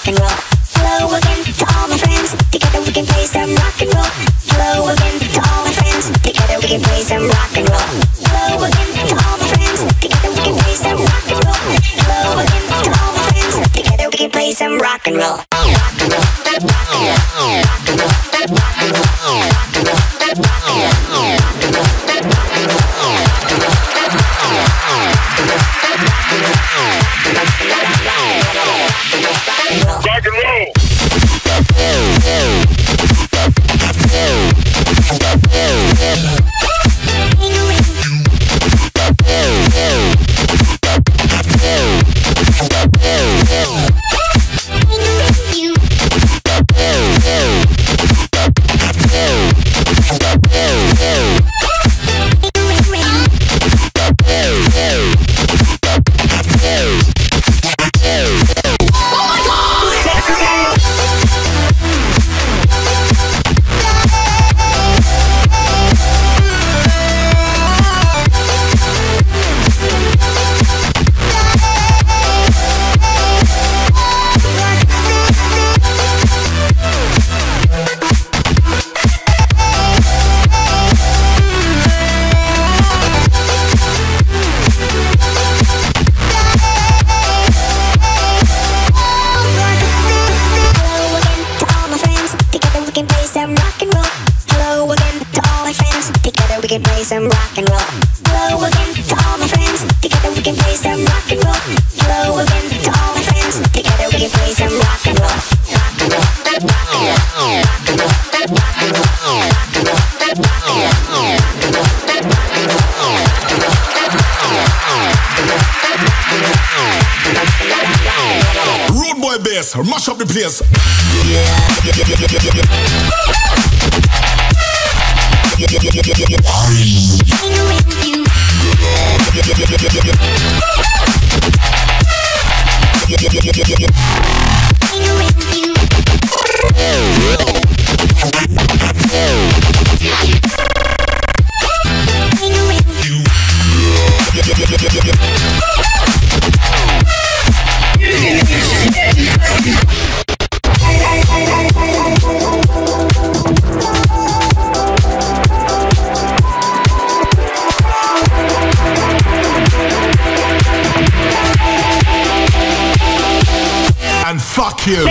rock and roll. Hello again to all my friends. Together we can play some rock and roll. Hello again to all my friends. Together we can play some rock and roll. Hello again to all my friends. Together we can play some rock and roll. Hello again to all my friends. Together we can play some rock and roll. Rock and roll. Rock and roll. Rock and roll. Rock and roll. Rock and roll. Rock and roll. Some rock and roll. Hello again to all my friends. Together we can play some rock and roll. Hello again to all my friends. Together we can play some rock and roll. Rock and roll. Rock and roll. Rock and roll. Rock and roll. Rock and roll. Rock and roll. Road boy bass, mash up the place. And fuck you.